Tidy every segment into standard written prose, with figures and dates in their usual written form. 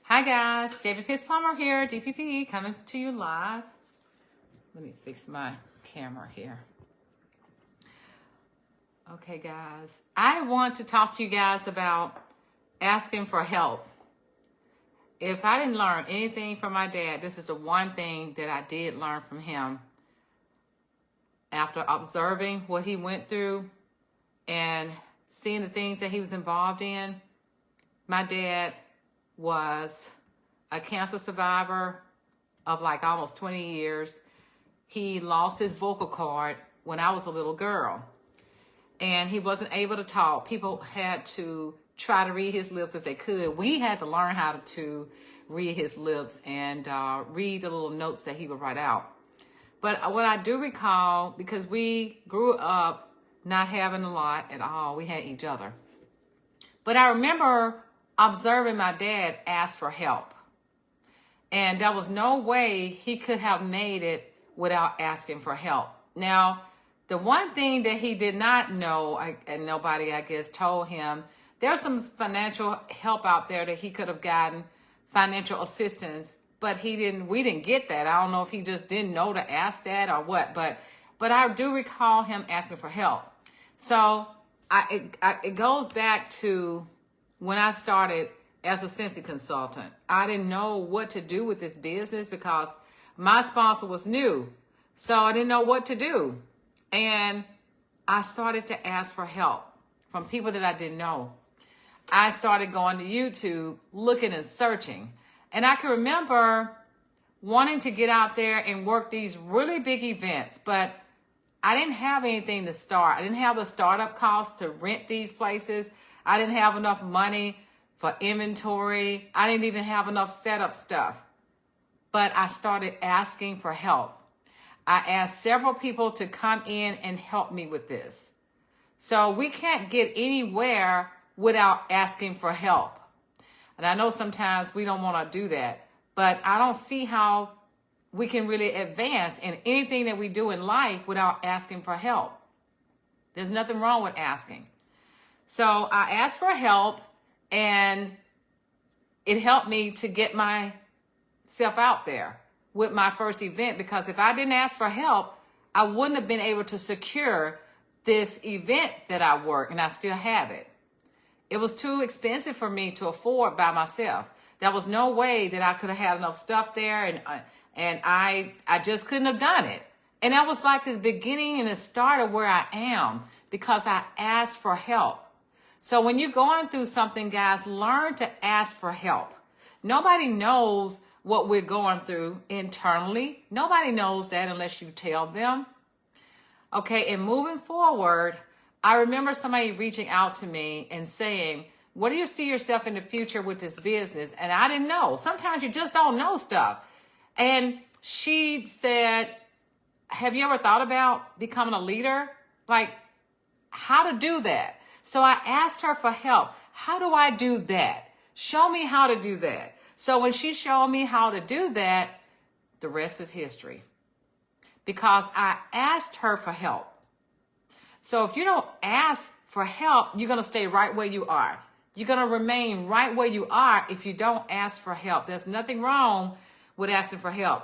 Hi guys, David Pitts Palmer here, DPP, coming to you live. Let me fix my camera here. Okay guys, I want to talk to you guys about asking for help. If I didn't learn anything from my dad, this is the one thing that I did learn from him. After observing what he went through and seeing the things that he was involved in, my dad was a cancer survivor of like almost 20 years. He lost his vocal cord when I was a little girl, and he wasn't able to talk. People had to try to read his lips if they could. We had to learn how to read his lips and read the little notes that he would write out. But what I do recall, because we grew up not having a lot at all, we had each other. But I remember observing my dad ask for help. And there was no way he could have made it without asking for help. Now, the one thing that he did not know, and nobody, I guess, told him, there's some financial help out there that he could have gotten, financial assistance, but we didn't get that. I don't know if he just didn't know to ask that or what, but I do recall him asking for help. So it goes back to when I started as a Scentsy consultant. I didn't know what to do with this business because my sponsor was new. So I didn't know what to do. And I started to ask for help from people that I didn't know. I started going to YouTube, looking and searching. And I can remember wanting to get out there and work these really big events, but I didn't have anything to start. I didn't have the startup costs to rent these places. I didn't have enough money for inventory. I didn't even have enough setup stuff. But I started asking for help. I asked several people to come in and help me with this. So we can't get anywhere without asking for help. And I know sometimes we don't want to do that, but I don't see how we can really advance in anything that we do in life without asking for help. There's nothing wrong with asking. So I asked for help, and it helped me to get myself out there with my first event, because if I didn't ask for help, I wouldn't have been able to secure this event that I work, and I still have it. It was too expensive for me to afford by myself. There was no way that I could have had enough stuff there, and I just couldn't have done it. And that was like the beginning and the start of where I am, because I asked for help. So when you're going through something, guys, learn to ask for help. Nobody knows what we're going through internally. Nobody knows that unless you tell them. Okay, and moving forward, I remember somebody reaching out to me and saying, what do you see yourself in the future with this business? And I didn't know. Sometimes you just don't know stuff. And she said, have you ever thought about becoming a leader? Like, how to do that? So I asked her for help. How do I do that? Show me how to do that. So when she showed me how to do that, the rest is history. Because I asked her for help. So if you don't ask for help, you're going to stay right where you are. You're going to remain right where you are if you don't ask for help. There's nothing wrong with asking for help.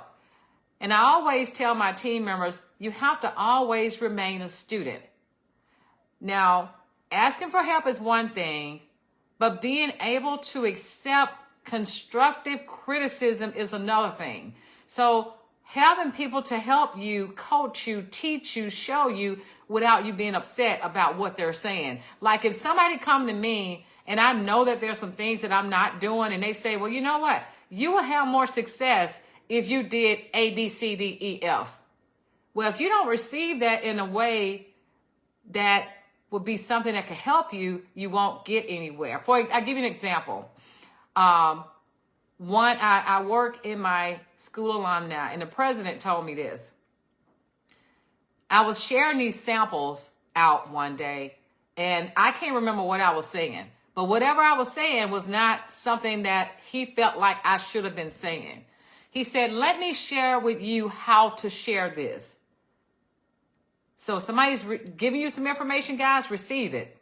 And I always tell my team members, you have to always remain a student. Now, asking for help is one thing, but being able to accept constructive criticism is another thing. So having people to help you, coach you, teach you, show you without you being upset about what they're saying. Like if somebody come to me and I know that there's some things that I'm not doing, and they say, well, you know what? You will have more success if you did A, B, C, D, E, F. Well, if you don't receive that in a way that would be something that could help you, you won't get anywhere. I'll give you an example. I work in my school alumni, and the president told me this. I was sharing these samples out one day, and I can't remember what I was saying, but whatever I was saying was not something that he felt like I should have been saying. He said, let me share with you how to share this. So somebody's giving you some information, guys, receive it.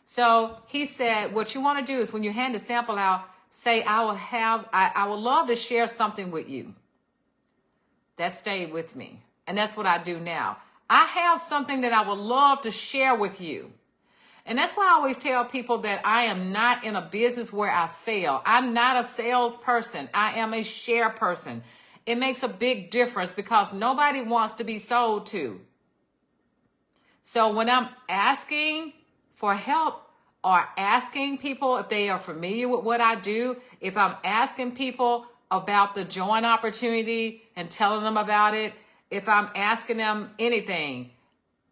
So he said, what you want to do is when you hand the sample out, say, I would love to share something with you. That stayed with me. And that's what I do now. I have something that I would love to share with you. And that's why I always tell people that I am not in a business where I sell. I'm not a salesperson. I am a share person. It makes a big difference because nobody wants to be sold to. So when I'm asking for help or asking people if they are familiar with what I do, if I'm asking people about the joint opportunity and telling them about it, if I'm asking them anything,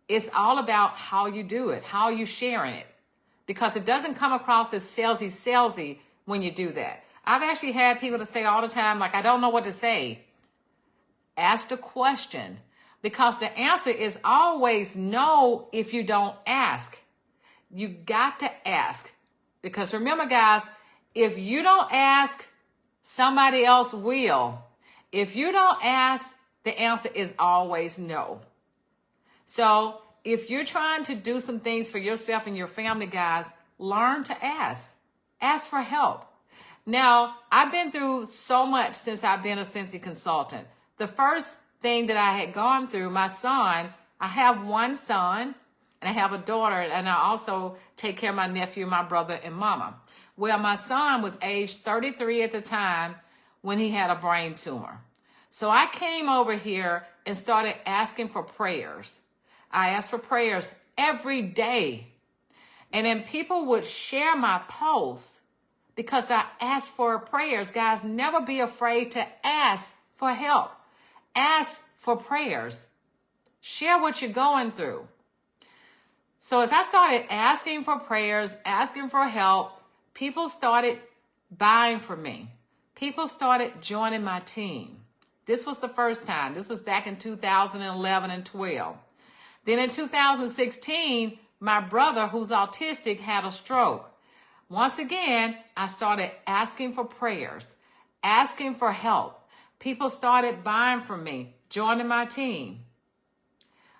it's all about how you do it, how you sharing it. Because it doesn't come across as salesy when you do that. I've actually had people to say all the time, like, I don't know what to say. Ask the question. Because the answer is always no if you don't ask. You got to ask. Because remember, guys, if you don't ask, somebody else will. If you don't ask, the answer is always no. So if you're trying to do some things for yourself and your family, guys, learn to ask. Ask for help. Now, I've been through so much since I've been a Scentsy consultant. The first thing that I had gone through, my son, I have one son and I have a daughter, and I also take care of my nephew, my brother, and mama. Well, my son was age 33 at the time when he had a brain tumor. So I came over here and started asking for prayers. I asked for prayers every day. And then people would share my posts because I asked for prayers. Guys, never be afraid to ask for help. Ask for prayers. Share what you're going through. So as I started asking for prayers, asking for help, people started buying from me. People started joining my team. This was the first time. This was back in 2011 and 12. Then in 2016, my brother, who's autistic, had a stroke. Once again, I started asking for prayers, asking for help. People started buying from me, joining my team.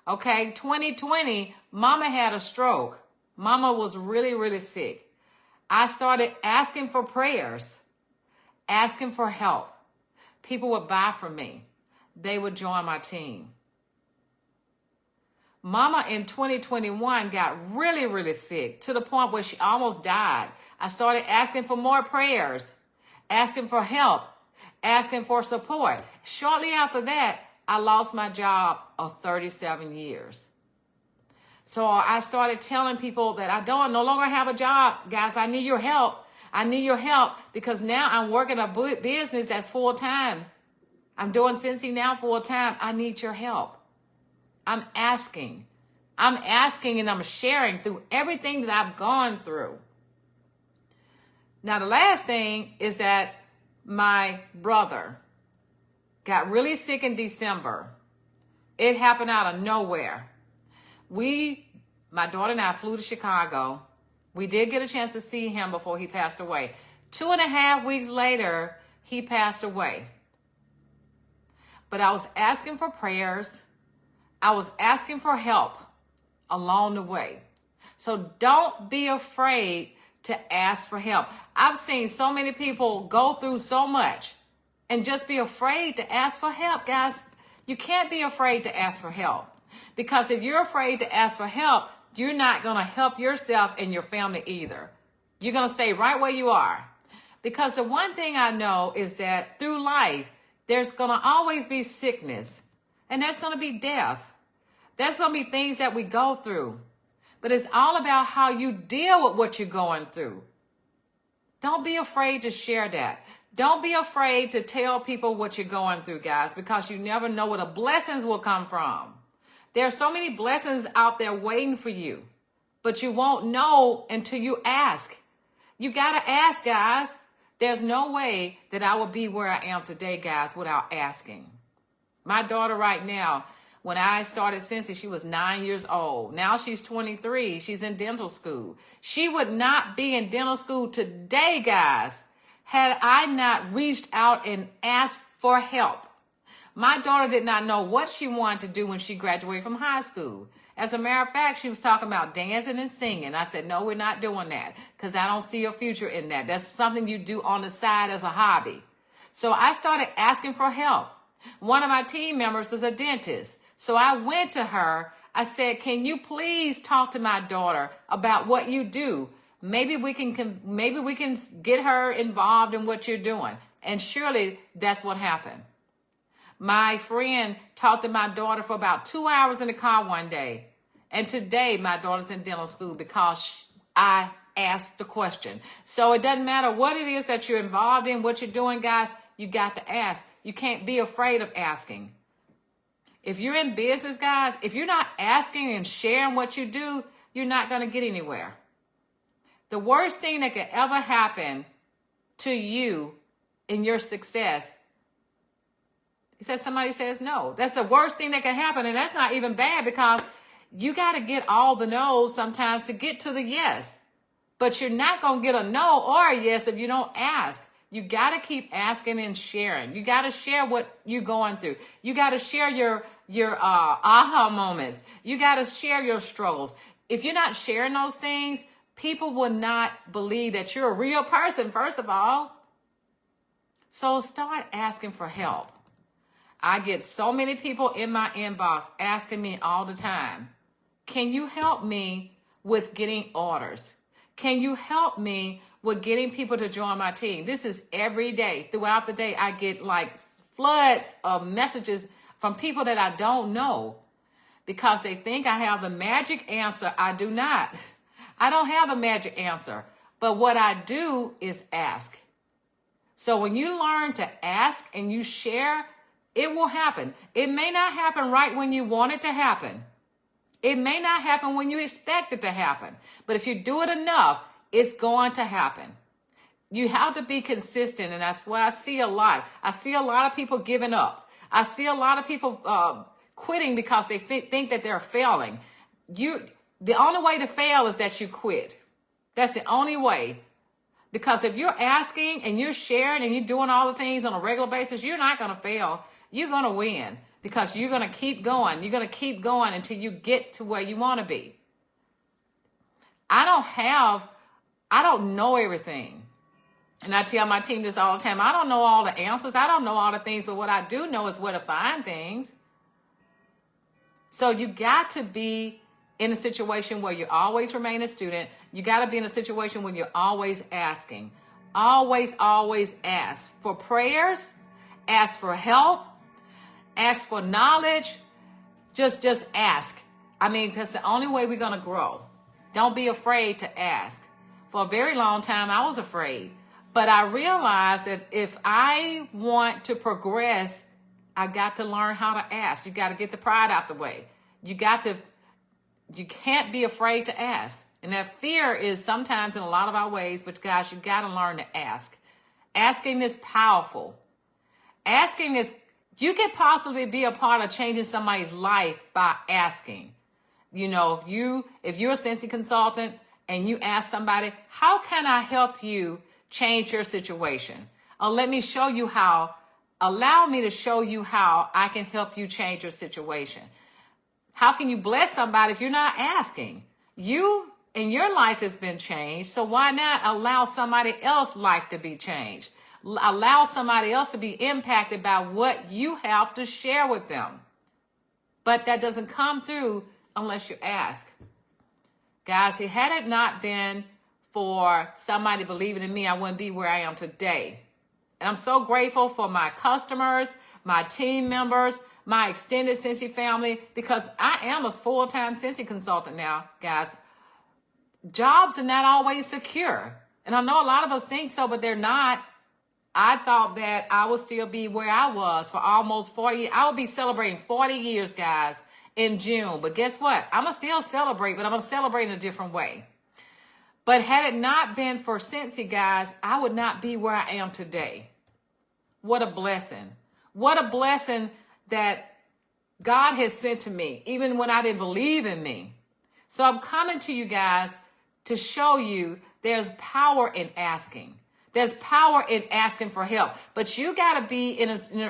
Okay, 2020, Mama had a stroke. Mama was really, really sick. I started asking for prayers, asking for help. People would buy from me. They would join my team. Mama in 2021 got really, really sick to the point where she almost died. I started asking for more prayers, asking for help, asking for support. Shortly after that, I lost my job of 37 years. So I started telling people that I no longer have a job. Guys, I need your help. I need your help because now I'm working a business that's full-time. I'm doing Scentsy now full-time. I need your help. I'm asking and I'm sharing through everything that I've gone through. Now, the last thing is that my brother got really sick in December. It happened out of nowhere. My daughter and I flew to Chicago. We did get a chance to see him before he passed away. 2.5 weeks later, he passed away. But I was asking for prayers. I was asking for help along the way. So don't be afraid to ask for help. I've seen so many people go through so much and just be afraid to ask for help. Guys, you can't be afraid to ask for help. Because if you're afraid to ask for help, you're not going to help yourself and your family either. You're going to stay right where you are. Because the one thing I know is that through life, there's going to always be sickness. And there's going to be death. There's going to be things that we go through. But it's all about how you deal with what you're going through. Don't be afraid to share that. Don't be afraid to tell people what you're going through, guys, because you never know where the blessings will come from. There are so many blessings out there waiting for you, but you won't know until you ask. You got to ask, guys. There's no way that I will be where I am today, guys, without asking. My daughter right now, when I started Scentsy, she was 9 years old. Now she's 23. She's in dental school. She would not be in dental school today, guys, had I not reached out and asked for help. My daughter did not know what she wanted to do when she graduated from high school. As a matter of fact, she was talking about dancing and singing. I said, no, we're not doing that because I don't see a future in that. That's something you do on the side as a hobby. So I started asking for help. One of my team members is a dentist. So I went to her. I said, can you please talk to my daughter about what you do? Maybe we can get her involved in what you're doing. And surely that's what happened. My friend talked to my daughter for about 2 hours in the car one day. And today my daughter's in dental school because I asked the question. So it doesn't matter what it is that you're involved in, what you're doing, guys, you got to ask. You can't be afraid of asking. If you're in business, guys, if you're not asking and sharing what you do, you're not going to get anywhere. The worst thing that could ever happen to you in your success is that somebody says no. That's the worst thing that can happen. And that's not even bad because you got to get all the no's sometimes to get to the yes. But you're not going to get a no or a yes if you don't ask. You got to keep asking and sharing. You got to share what you're going through. You got to share your aha moments. You got to share your struggles. If you're not sharing those things, people will not believe that you're a real person, first of all. So start asking for help. I get so many people in my inbox asking me all the time, can you help me with getting orders? Can you help me with getting people to join my team? This is every day. Throughout the day, I get like floods of messages from people that I don't know because they think I have the magic answer. I do not. I don't have the magic answer. But what I do is ask. So when you learn to ask and you share, it will happen. It may not happen right when you want it to happen. It may not happen when you expect it to happen. But if you do it enough, it's going to happen. You have to be consistent, and that's why I see a lot. I see a lot of people giving up. I see a lot of people quitting because they think that they're failing. The only way to fail is that you quit. That's the only way. Because if you're asking and you're sharing and you're doing all the things on a regular basis, you're not going to fail. You're going to win because you're going to keep going. You're going to keep going until you get to where you want to be. I don't know everything. And I tell my team this all the time. I don't know all the answers. I don't know all the things, but what I do know is where to find things. So you got to be in a situation where you always remain a student. You got to be in a situation when you're always asking. Always, always ask for prayers, ask for help, ask for knowledge. Just ask. I mean, that's the only way we're going to grow. Don't be afraid to ask. For a very long time, I was afraid. But I realized that if I want to progress, I got to learn how to ask. You got to get the pride out the way. You can't be afraid to ask. And that fear is sometimes in a lot of our ways, but guys, you got to learn to ask. Asking is powerful. Asking is, you can possibly be a part of changing somebody's life by asking. You know, if you're a Scentsy consultant and you ask somebody, how can I help you change your situation? Or let me show you how. Allow me to show you how I can help you change your situation. How can you bless somebody if you're not asking? You and your life has been changed, so why not allow somebody else's life to be changed? Allow somebody else to be impacted by what you have to share with them. But that doesn't come through unless you ask. Guys, had it not been for somebody believing in me, I wouldn't be where I am today. And I'm so grateful for my customers, my team members, my extended Scentsy family, because I am a full-time Scentsy consultant now, guys. Jobs are not always secure. And I know a lot of us think so, but they're not. I thought that I would still be where I was for almost 40 years. I would be celebrating 40 years, guys, in June. But guess what? I'm going to still celebrate, but I'm going to celebrate in a different way. But had it not been for Scentsy, guys, I would not be where I am today. What a blessing. What a blessing that God has sent to me, even when I didn't believe in me. So I'm coming to you guys to show you there's power in asking. There's power in asking for help. But you got to be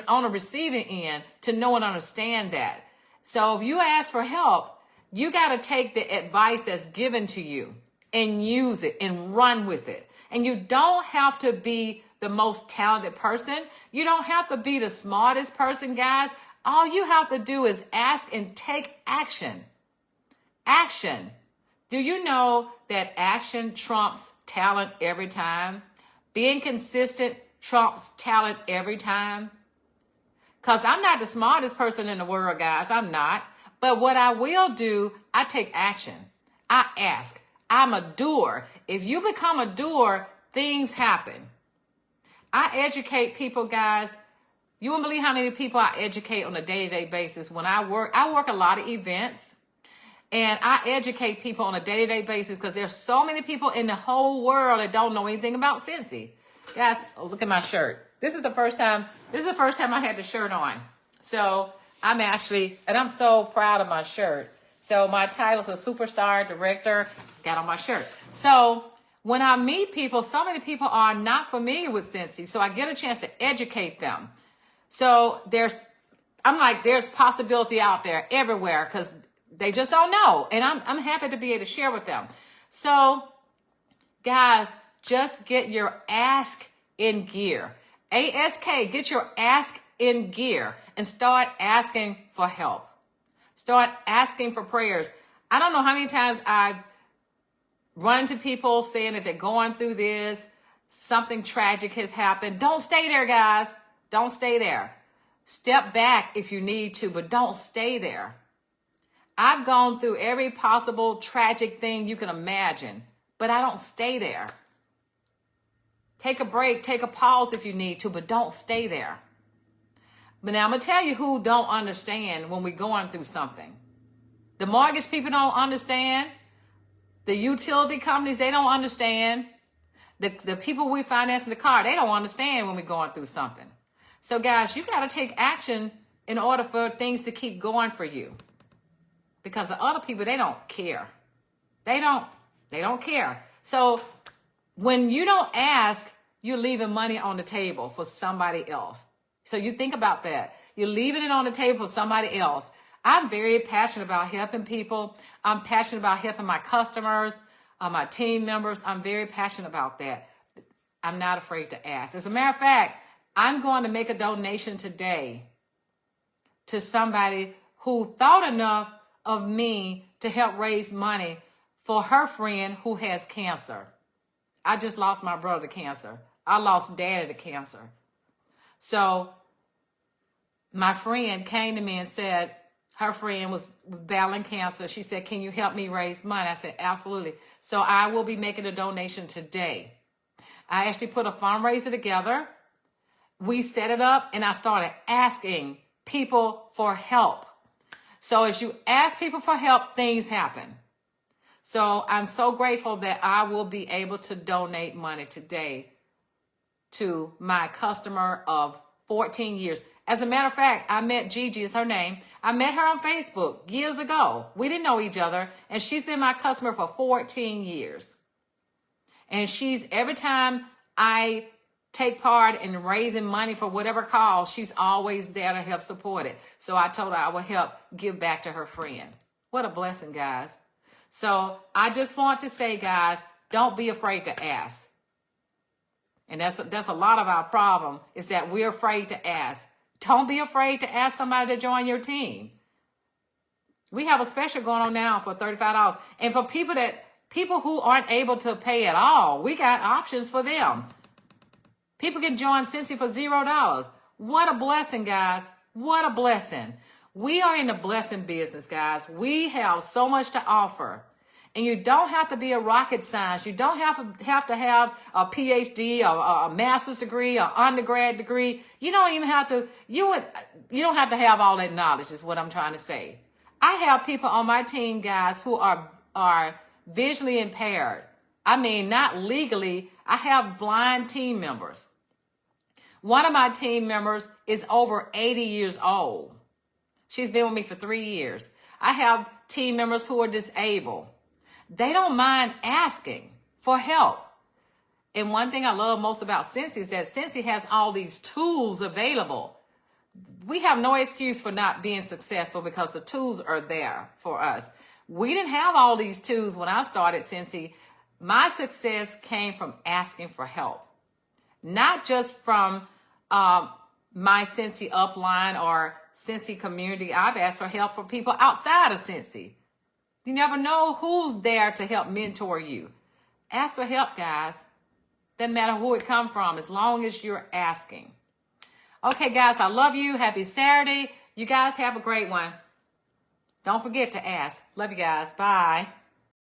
on a receiving end to know and understand that. So if you ask for help, You got to take the advice that's given to you and use it and run with it. And you don't have to be the most talented person. You don't have to be the smartest person, guys. All you have to do is ask and take action. Action. Do you know that action trumps talent every time? Being consistent trumps talent every time. Because I'm not the smartest person in the world, guys. I'm not. But what I will do, I take action. I ask. I'm a doer. If you become a doer, things happen. I educate people, guys. You won't believe how many people I educate on a day-to-day basis. When I work a lot of events. And I educate people on a day-to-day basis because there's so many people in the whole world that don't know anything about Scentsy. Guys, look at my shirt. This is the first time I had the shirt on. So I'm so proud of my shirt. So my title is a superstar director, got on my shirt. So when I meet people, so many people are not familiar with Scentsy. So I get a chance to educate them. So there's possibility out there everywhere because they just don't know. And I'm happy to be able to share with them. So guys, just get your ask in gear. ASK, get your ask in gear and start asking for help. Start asking for prayers. I don't know how many times I've run into people saying that they're going through this, something tragic has happened. Don't stay there, guys. Don't stay there. Step back if you need to, but don't stay there. I've gone through every possible tragic thing you can imagine, but I don't stay there. Take a break, take a pause if you need to, but don't stay there. But now I'm going to tell you who don't understand when we're going through something. The mortgage people don't understand. The utility companies, they don't understand. The people we finance in the car, they don't understand when we're going through something. So guys, you got to take action in order for things to keep going for you. Because the other people, they don't care. They don't care. So when you don't ask, you're leaving money on the table for somebody else. So you think about that. You're leaving it on the table for somebody else. I'm very passionate about helping people. I'm passionate about helping my customers, my team members. I'm very passionate about that. I'm not afraid to ask. As a matter of fact, I'm going to make a donation today to somebody who thought enough of me to help raise money for her friend who has cancer. I just lost my brother to cancer. I lost daddy to cancer. So my friend came to me and said her friend was battling cancer. She said, can you help me raise money? I said, absolutely. So I will be making a donation today. I actually put a fundraiser together. We set it up and I started asking people for help. So as you ask people for help, things happen. So I'm so grateful that I will be able to donate money today to my customer of 14 years. As a matter of fact, I met Gigi, is her name. I met her on Facebook years ago. We didn't know each other, and she's been my customer for 14 years. And every time I take part in raising money for whatever cause, she's always there to help support it. So I told her I would help give back to her friend. What a blessing, guys. So I just want to say, guys, don't be afraid to ask. And that's a lot of our problem is that we're afraid to ask. Don't be afraid to ask somebody to join your team. We have a special going on now for $35. And for people who aren't able to pay at all, we got options for them. People can join Scentsy for $0. What a blessing, guys. What a blessing. We are in the blessing business, guys. We have so much to offer. And you don't have to be a rocket science. You don't have to have a PhD or a master's degree or undergrad degree. You don't even have to, you don't have to have all that knowledge is what I'm trying to say. I have people on my team, guys, who are visually impaired. I mean, not legally. I have blind team members. One of my team members is over 80 years old. She's been with me for 3 years. I have team members who are disabled. They don't mind asking for help. And one thing I love most about Scentsy is that Scentsy has all these tools available. We have no excuse for not being successful because the tools are there for us. We didn't have all these tools when I started Scentsy. My success came from asking for help, not just from my Scentsy upline or Scentsy community. I've asked for help from people outside of Scentsy. You never know who's there to help mentor you. Ask for help, guys. Doesn't matter who it comes from, as long as you're asking. Okay, guys, I love you. Happy Saturday. You guys have a great one. Don't forget to ask. Love you guys. Bye.